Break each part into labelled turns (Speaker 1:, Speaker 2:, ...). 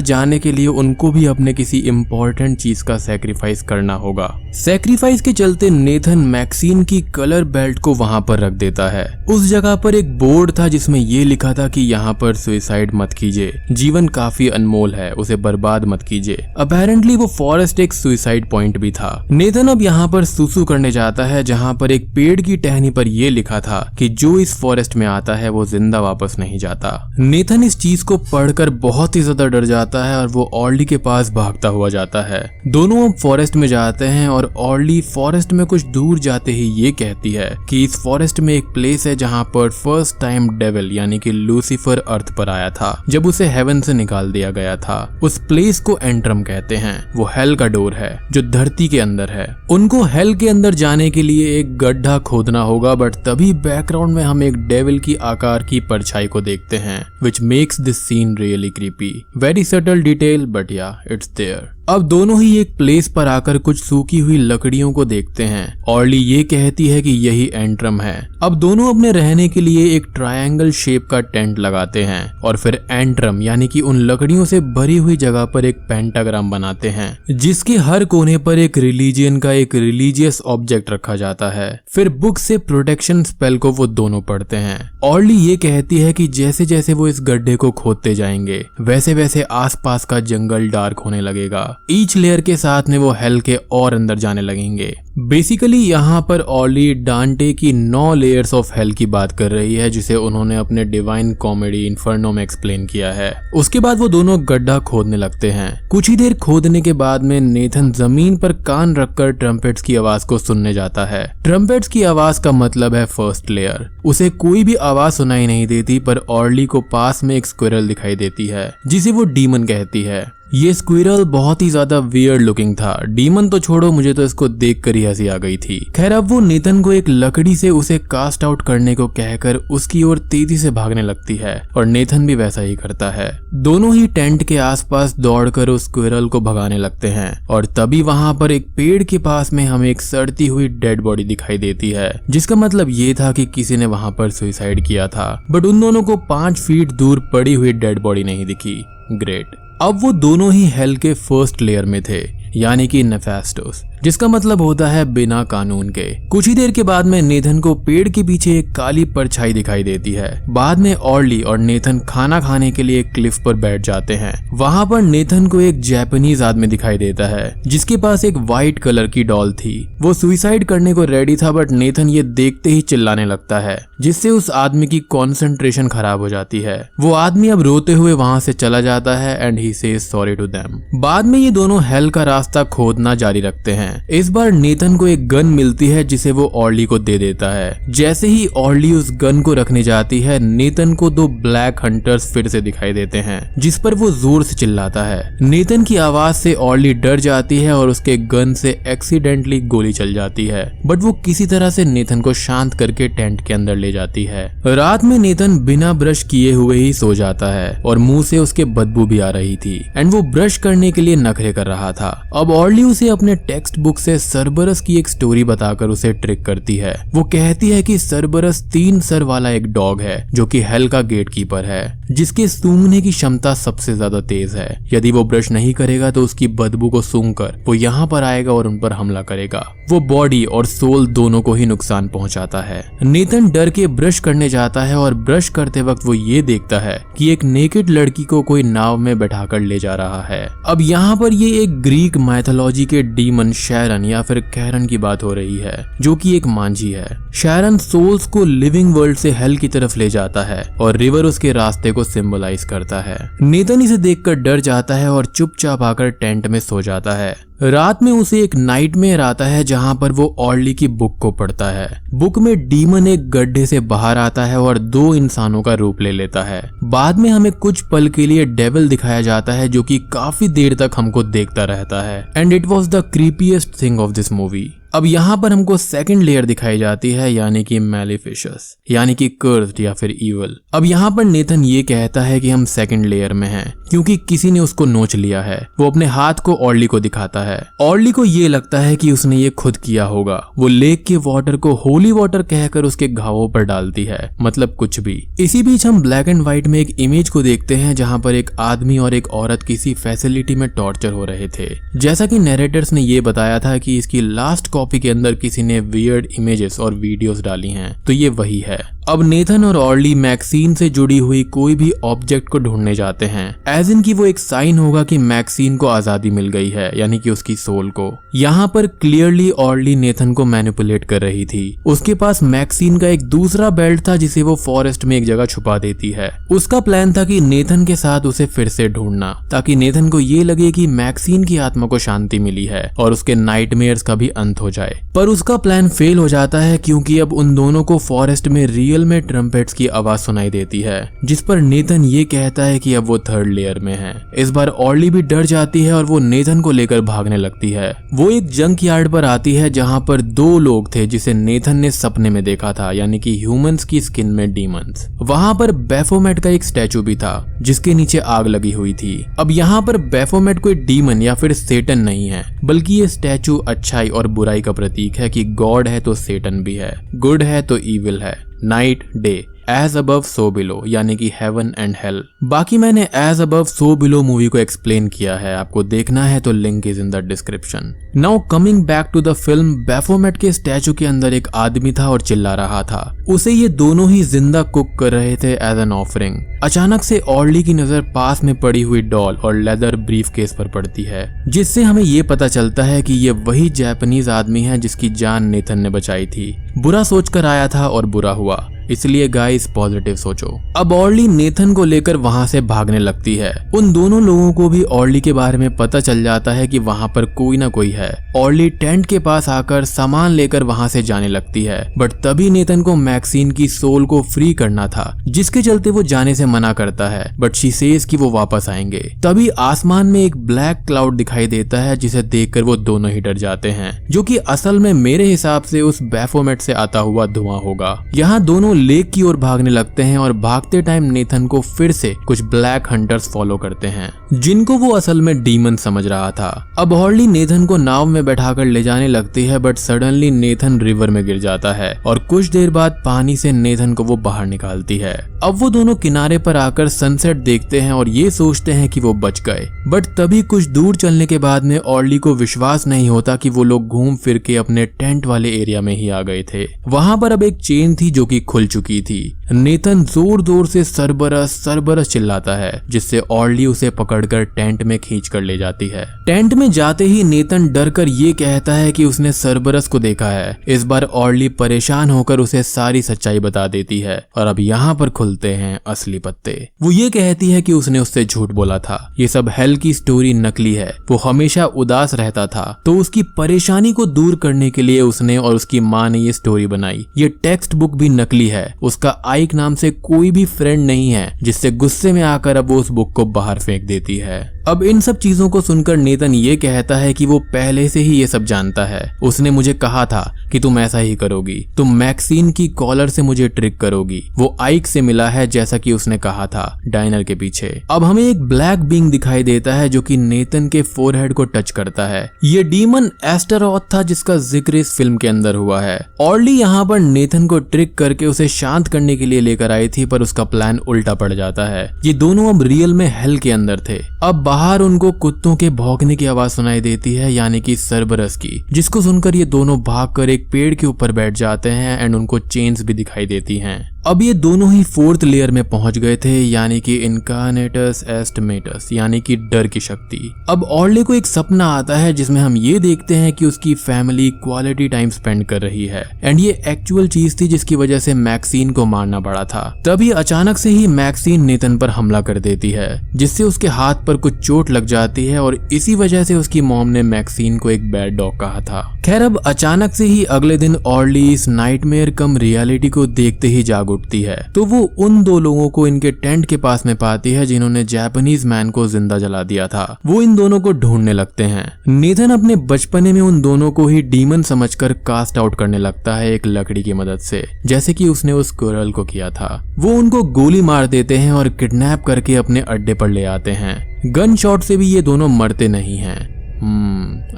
Speaker 1: जाने के लिए उनको भी अपने किसी इम्पोर्टेंट चीज का सैक्रिफाइस करना होगा। सैक्रिफाइस के चलते नेथन मैक्सिन की कलर बेल्ट को वहां पर रख देता है। उस जगह पर एक बोर्ड था जिसमें ये लिखा था कि यहाँ पर सुसाइड मत कीजिए, जीवन काफी अनमोल है, उसे बर्बाद मत कीजिए। अपेरेंटली वो फॉरेस्ट एक सुसाइड पॉइंट भी था। नेथन अब यहाँ पर सुसु करने जाता है, जहाँ पर एक पेड़ की टहनी पर यह लिखा था कि जो इस फॉरेस्ट में आता है वो जिंदा वापस नहीं जाता। नेथन इस चीज को पढ़कर बहुत ही ज्यादा डर जाता है और वो ऑर्ली के पास भागता हुआ जाता है। दोनों अब फॉरेस्ट में जाते हैं और ऑर्ली फॉरेस्ट में कुछ दूर जाते ही ये कहती है कि इस फॉरेस्ट में एक प्लेस है जहाँ पर फर्स्ट टाइम डेविल यानी कि लूसीफर अर्थ पर आया था जब उसे हेवन से निकाल दिया गया था। उस प्लेस को एंट्रम कहते हैं। वो हेल का डोर है जो धरती के अंदर है। उनको हेल के अंदर जाने के लिए एक गड्ढा खोदना होगा, बट तभी बैकग्राउंड में हम एक डेविल की आकार की परछाई को देखते हैं, which makes this scene really creepy. Very subtle detail, but yeah, it's there. अब दोनों ही एक प्लेस पर आकर कुछ सूखी हुई लकड़ियों को देखते हैं। ऑर्ली ये कहती है कि यही एंट्रम है। अब दोनों अपने रहने के लिए एक ट्रायंगल शेप का टेंट लगाते हैं और फिर एंट्रम यानी कि उन लकड़ियों से भरी हुई जगह पर एक पेंटाग्राम बनाते हैं, जिसके हर कोने पर एक रिलीजियन का एक रिलीजियस ऑब्जेक्ट रखा जाता है। फिर बुक से प्रोटेक्शन स्पेल को वो दोनों पढ़ते हैं। ऑर्ली ये कहती है कि जैसे जैसे वो इस गड्ढे को खोदते जाएंगे वैसे वैसे आसपास का जंगल डार्क होने लगेगा। ईच लेयर के साथ में वो हेल के और अंदर जाने लगेंगे। बेसिकली यहाँ पर ऑर्ली डांटे की 9 लेयर्स ऑफ हेल की बात कर रही है, जिसे उन्होंने अपने डिवाइन कॉमेडी इन्फर्नो में एक्सप्लेन किया है। उसके बाद वो दोनों गड्ढा खोदने लगते हैं। कुछ ही देर खोदने के बाद में नेथन जमीन पर कान रखकर ट्रम्पेट्स की आवाज को सुनने जाता है। ट्रम्पेट्स की आवाज का मतलब है फर्स्ट लेयर। उसे कोई भी आवाज सुनाई नहीं देती, पर ऑर्ली को पास में एक स्क्विरल दिखाई देती है जिसे वो डीमन कहती है। ये स्क्विरल बहुत ही ज्यादा वियर्ड लुकिंग था। डीमन तो छोड़ो, मुझे तो इसको देखकर ही हंसी आ गई थी। खैर अब वो नेथन को एक लकड़ी से उसे कास्ट आउट करने को कहकर उसकी ओर तेजी से भागने लगती है और नेथन भी वैसा ही करता है। दोनों ही टेंट के आसपास दौड़कर उस स्क्विरल को भगाने लगते हैं और तभी वहां पर एक पेड़ के पास में हमें एक सड़ती हुई डेड बॉडी दिखाई देती है, जिसका मतलब ये था कि किसी ने वहां पर सुसाइड किया था। बट उन दोनों को 5 फीट दूर पड़ी हुई डेड बॉडी नहीं दिखी। ग्रेट। अब वो दोनों ही हेल के फर्स्ट लेयर में थे, यानी कि नेफेस्टोस, जिसका मतलब होता है बिना कानून के। कुछ ही देर के बाद में नेथन को पेड़ के पीछे एक काली परछाई दिखाई देती है। बाद में ऑर्ली और नेथन खाना खाने के लिए एक क्लिफ पर बैठ जाते हैं। वहां पर नेथन को एक जापानीज आदमी दिखाई देता है जिसके पास एक व्हाइट कलर की डॉल थी। वो सुसाइड करने को रेडी था, बट नेथन ये देखते ही चिल्लाने लगता है, जिससे उस आदमी की कॉन्सेंट्रेशन खराब हो जाती है। वो आदमी अब रोते हुए वहां से चला जाता है and he says sorry to them. बाद में ये दोनों हेल का रास्ता खोदना जारी रखते हैं। इस बार नेथन को एक गन मिलती है जिसे वो ऑर्ली को दे देता है। जैसे ही ऑर्ली उस गन को रखने जाती है, नेथन को 2 ब्लैक हंटर्स फिर से दिखाई देते हैं, जिस पर वो जोर से चिल्लाता है। नेथन की आवाज से ऑर्ली डर जाती है और उसके गन से एक्सीडेंटली गोली चल जाती है, बट वो किसी तरह से नेथन को शांत करके टेंट के अंदर ले जाती है। रात में नेथन बिना ब्रश किए हुए ही सो जाता है और मुंह से उसके बदबू भी आ रही थी एंड वो ब्रश करने के लिए नखरे कर रहा था। अब ऑर्ली उसे अपने टेक्स्ट बुक से सरबरस की एक स्टोरी बताकर उसे ट्रिक करती है। वो कहती है कि सरबरस 3 सर वाला एक डॉग है जो कि हेल का गेट कीपर है, जिसके सूंघने की क्षमता सबसे ज्यादा तेज है। यदि वो ब्रश नहीं करेगा तो उसकी बदबू को सूंघकर वो यहाँ पर आएगा और उन पर हमला करेगा। वो बॉडी और सोल दोनों को ही नुकसान पहुंचाता है। नेथन डर के ब्रश करने जाता है और ब्रश करते वक्त वो ये देखता है कि एक नेकेड लड़की को कोई नाव में बैठाकर ले जा रहा है। अब यहाँ पर ये एक ग्रीक माइथोलॉजी के डीमन शैरन या फिर कैरन की बात हो रही है, जो कि एक मांझी है। शैरन सोल्स को लिविंग वर्ल्ड से हेल की तरफ ले जाता है और रिवर उसके रास्ते को सिंबलाइज करता है। नेथन इसे देखकर डर जाता है और चुपचाप आकर टेंट में सो जाता है। रात में उसे एक नाइटमेयर आता है जहां पर वो ऑर्ली की बुक को पढ़ता है। बुक में डीमन एक गड्ढे से बाहर आता है और 2 इंसानों का रूप ले लेता है। बाद में हमें कुछ पल के लिए डेविल दिखाया जाता है जो कि काफी देर तक हमको देखता रहता है and it was the creepiest thing of this movie. अब यहाँ पर हमको सेकंड लेयर दिखाई जाती है, यानी कि मैलिफिशस, यानी कि कर्स्ड या फिर इवल। अब यहाँ पर नेथन ये कहता है कि हम सेकंड लेयर में हैं क्योंकि किसी ने उसको नोच लिया है। वो अपने हाथ को ऑर्ली को दिखाता है। ऑर्ली को ये लगता है कि उसने ये खुद किया होगा। वो लेक के वाटर को होली वाटर कहकर उसके घावों पर डालती है, मतलब कुछ भी। इसी बीच हम ब्लैक एंड व्हाइट में एक इमेज को देखते हैं जहाँ पर एक आदमी और एक औरत किसी फैसिलिटी में टॉर्चर हो रहे थे। जैसा कि नैरेटर्स ने ये बताया था कि इसकी लास्ट कॉपी के अंदर किसी ने वियर्ड इमेजेस और वीडियोस डाली हैं, तो ये वही है। अब नेथन और ऑर्ली मैक्सीन से जुड़ी हुई कोई भी ऑब्जेक्ट को ढूंढने जाते हैं, एज इन की वो एक साइन होगा कि मैक्सीन को आजादी मिल गई है, यानी कि उसकी सोल को। यहाँ पर क्लियरली ऑर्ली नेथन को मैनिपुलेट कर रही थी। उसके पास मैक्सीन का एक दूसरा बेल्ट था जिसे वो फॉरेस्ट में एक जगह छुपा देती है। उसका प्लान था कि नेथन के साथ उसे फिर से ढूंढना, ताकि नेथन को ये लगे कि मैक्सीन की आत्मा को शांति मिली है और उसके नाइटमेयर्स का भी अंत हो जाए। पर उसका प्लान फेल हो जाता है क्योंकि अब उन दोनों को फॉरेस्ट में रियल में ट्रम्पेट्स की आवाज सुनाई देती है, जिस पर नेथन ये कहता है कि अब वो थर्ड लेयर में है। इस बार ऑर्ली भी डर जाती है और वो नेथन को लेकर भागने लगती है। वो एक जंक यार्ड पर आती है जहाँ पर दो लोग थे जिसे नेथन ने सपने में देखा था, यानी कि ह्यूमंस की स्किन में डीमंस। वहाँ पर बैफोमेट का एक स्टैचू भी था जिसके नीचे आग लगी हुई थी। अब यहाँ पर बैफोमेट कोई डीमन या फिर सेटन नहीं है, बल्कि ये स्टैचू अच्छाई और बुराई का प्रतीक है कि गॉड है तो सेटन भी है, गुड है तो इविल है, night day, as above so below, यानी कि हेवन एंड हेल। बाकी मैंने as above so below movie को एक्सप्लेन किया है, आपको देखना है तो link is in the description. Now coming back to the film, Baphomet के स्टैचू के अंदर एक आदमी था और चिल्ला रहा था। उसे ये दोनों ही जिंदा कुक कर रहे थे एज एन ऑफरिंग। अचानक से ऑर्ली की नजर पास में पड़ी हुई डॉल और लेदर ब्रीफ केस पर पड़ती है, जिससे हमें ये पता चलता है कि ये वही जापानीज आदमी है जिसकी जान नेथन ने बचाई थी। बुरा सोचकर आया था और बुरा हुआ, इसलिए गाइस पॉजिटिव सोचो। अब ऑर्ली नेथन को लेकर वहां से भागने लगती है। उन दोनों लोगों को भी ऑर्ली के बारे में पता चल जाता है कि वहां पर कोई ना कोई है। ऑर्ली टेंट के पास आकर सामान लेकर वहां से जाने लगती है, बट तभी नेथन को मैक्सीन की सोल को फ्री करना था, जिसके चलते वो जाने से मना करता है, बट शी सेज कि वो वापस आएंगे। तभी आसमान में एक ब्लैक क्लाउड दिखाई देता है जिसे देखकर वो दोनों ही डर जाते हैं, जो कि असल में मेरे हिसाब से उस बैफोमेट से आता हुआ धुआं होगा। यहाँ दोनों लेक की ओर भागने लगते हैं और भागते टाइम नेथन को फिर से कुछ ब्लैक हंटर्स फॉलो करते हैं, जिनको वो असल में डीमन समझ रहा था। अब ऑर्ली नेथन को नाव में बैठाकर ले जाने लगती है, बट सडनली नेथन रिवर में गिर जाता है और कुछ देर बाद पानी से नेथन को वो बाहर निकालती है। अब वो दोनों किनारे पर आकर सनसेट देखते हैं और ये सोचते हैं कि वो बच गए, बट तभी कुछ दूर चलने के बाद में ऑर्ली को विश्वास नहीं होता कि वो लोग घूम फिर के अपने टेंट वाले एरिया में ही आ गए थे। वहां पर अब एक चेन थी जो कि खुल चुकी थी। नेथन जोर जोर से सरबरस सरबरस चिल्लाता है, जिससे ऑर्ली उसे पकड़कर टेंट में खींच कर ले जाती है। टेंट में जाते ही नेथन डर कर ये कहता है कि उसने सरबरस को देखा है। इस बार ऑर्ली परेशान होकर उसे सारी सच्चाई बता देती है और अब यहाँ पर खुलते हैं असली पत्ते। वो ये कहती है कि उसने उससे झूठ बोला था, ये सब हेल की स्टोरी नकली है। वो हमेशा उदास रहता था, तो उसकी परेशानी को दूर करने के लिए उसने और उसकी माँ ने ये स्टोरी बनाई। ये टेक्स्ट बुक भी नकली है। उसका आइक नाम से कोई भी फ्रेंड नहीं है, जिससे गुस्से में आकर अब वो उस बुक को बाहर फेंक देती है। अब इन सब चीजों को सुनकर नेथन ये कहता है कि वो पहले से ही ये सब जानता है। उसने मुझे कहा था कि तुम ऐसा ही करोगी, तुम मैक्सीन की कॉलर से मुझे ट्रिक करोगी। वो आइक से मिला है जैसा कि उसने कहा था डाइनर के पीछे। अब हमें एक ब्लैक बीइंग दिखाई देता है जो कि नेथन के फोरहेड को टच करता है। ये डीमन एस्टेरोथ था जिसका जिक्र इस फिल्म के अंदर हुआ है। ऑर्ली यहाँ पर नेथन को ट्रिक करके उसे शांत करने के लिए लेकर आई थी, पर उसका प्लान उल्टा पड़ जाता है। ये दोनों अब रियल में हेल के अंदर थे। अब बाहर उनको कुत्तों के भौंकने की आवाज सुनाई देती है, यानी कि सरबरस की, जिसको सुनकर ये दोनों भागकर एक पेड़ के ऊपर बैठ जाते हैं एंड उनको चेन्स भी दिखाई देती हैं। अब ये दोनों ही फोर्थ लेयर में पहुंच गए थे, यानी कि इनकार्नेटस एस्टमेटस, यानी कि डर की शक्ति। अब ऑर्ली को एक सपना आता है जिसमें हम ये देखते हैं कि उसकी फैमिली क्वालिटी टाइम स्पेंड कर रही है, एंड ये एक्चुअल चीज थी जिसकी वजह से मैक्सीन को मारना पड़ा था। तभी अचानक से ही मैक्सीन नेथन पर हमला कर देती है, जिससे उसके हाथ पर कुछ चोट लग जाती है और इसी वजह से उसकी मॉम ने मैक्सिन को एक बैड डॉग कहा था। खैर अब अचानक से ही अगले दिन ऑर्ली इस नाइटमेयर कम रियलिटी को देखते ही जाग उठती है, तो वो उन दो लोगों को इनके टेंट के पास में पाती है जिन्होंने जापानीज मैन को जिंदा जला दिया था। वो इन दोनों को ढूंढने लगते हैं। नेथन अपने बचपने में उन दोनों को ही डीमन समझकर कास्ट आउट करने लगता है एक लकड़ी की मदद से, जैसे कि उसने उस गर्ल को किया था। वो उनको गोली मार देते हैं और किडनैप करके अपने अड्डे पर ले आते हैं। गन शॉट से भी ये दोनों मरते नहीं हैं।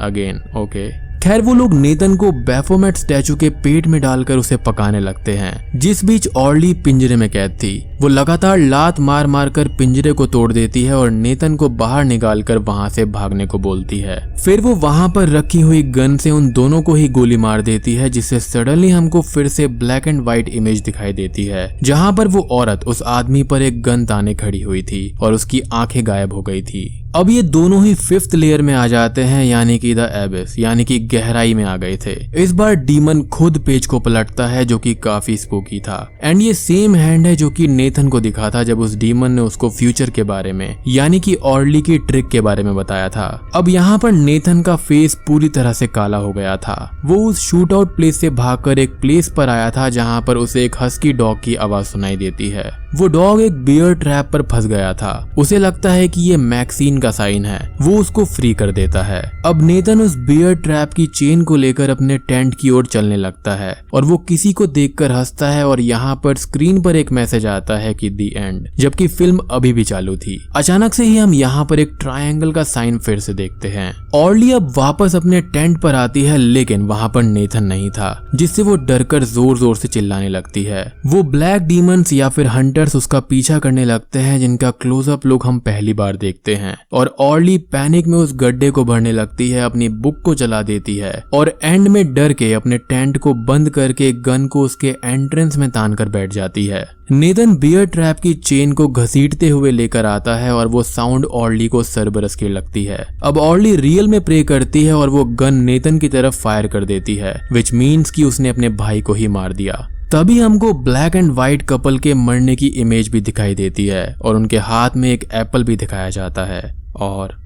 Speaker 1: Again okay. खैर वो लोग नेथन को बैफोमेट स्टैचू के पेट में डालकर उसे पकाने लगते हैं। जिस बीच ऑर्ली पिंजरे में कैद थी, वो लगातार लात मार मार कर पिंजरे को तोड़ देती है और नेथन को बाहर निकालकर वहां से भागने को बोलती है। फिर वो वहां पर रखी हुई गन से उन दोनों को ही गोली मार देती है, जिससे सडनली हमको फिर से ब्लैक एंड व्हाइट इमेज दिखाई देती है, जहां पर वो औरत उस आदमी पर एक गन ताने खड़ी हुई थी और उसकी आंखें गायब हो गई थी। अब ये दोनों ही 5th लेयर में आ जाते हैं, यानी कि द एबिस, यानी कि गहराई में आ गए थे। इस बार डीमन खुद पेज को पलटता है, जो कि काफी स्पूकी था। एंड ये सेम हैंड है जो कि नेथन को दिखा था जब उस डीमन ने उसको फ्यूचर के बारे में, यानी कि ऑर्ली की ट्रिक के बारे में बताया था। अब यहाँ पर नेथन का फेस पूरी तरह से काला हो गया था। वो उस शूट आउट प्लेस से भागकर एक प्लेस पर आया था जहाँ पर उसे एक हस्की डॉग की आवाज सुनाई देती है। वो डॉग एक बियर ट्रैप पर फंस गया था। उसे लगता है कि ये मैक्सिन का साइन है। वो उसको फ्री कर देता है। अब नेथन उस बियर ट्रैप की चेन को लेकर अपने टेंट की ओर चलने लगता है और वो किसी को देखकर हंसता है और यहाँ पर स्क्रीन पर एक मैसेज आता है कि दी एंड, जबकि फिल्म अभी भी चालू थी। अचानक से ही हम यहाँ पर एक ट्रायंगल का साइन फिर से देखते हैं। ऑर्ली अब वापस अपने टेंट पर आती है, लेकिन वहाँ पर नेथन नहीं था, जिससे वो डरकर जोर जोर से चिल्लाने लगती है। वो ब्लैक डीमंस या फिर हंटर्स उसका पीछा करने लगते हैं, जिनका क्लोजअप लुक हम पहली बार देखते हैं। और ऑर्ली पैनिक में उस गड्ढे को भरने लगती है, अपनी बुक को जला देती है और एंड में डर के अपने टेंट को बंद करके गन को उसके एंट्रेंस में तान कर बैठ जाती है। नेथन बियर ट्रैप की चेन को घसीटते हुए लेकर आता है और वो साउंड ऑर्ली को सरबरस की लगती है। अब ऑर्ली रियल में प्रे करती है और वो गन नेथन की तरफ फायर कर देती है, विच मीन्स कि उसने अपने भाई को ही मार दिया। तभी हमको ब्लैक एंड व्हाइट कपल के मरने की इमेज भी दिखाई देती है और उनके हाथ में एक एप्पल भी दिखाया जाता है और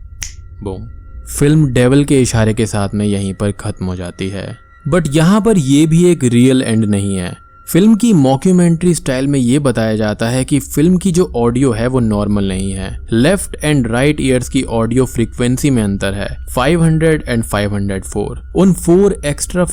Speaker 1: बूम, फिल्म डेविल के इशारे के साथ में यहीं पर खत्म हो जाती है। बट यहाँ पर ये भी एक रियल एंड नहीं है। फिल्म की मॉक्यूमेंट्री स्टाइल में ये बताया जाता है कि फिल्म की जो ऑडियो है वो नॉर्मल नहीं है। लेफ्ट एंड राइट ईयर्स की ऑडियो फ्रीक्वेंसी में अंतर है, 500 एंड 504। उन 4 एक्स्ट्रा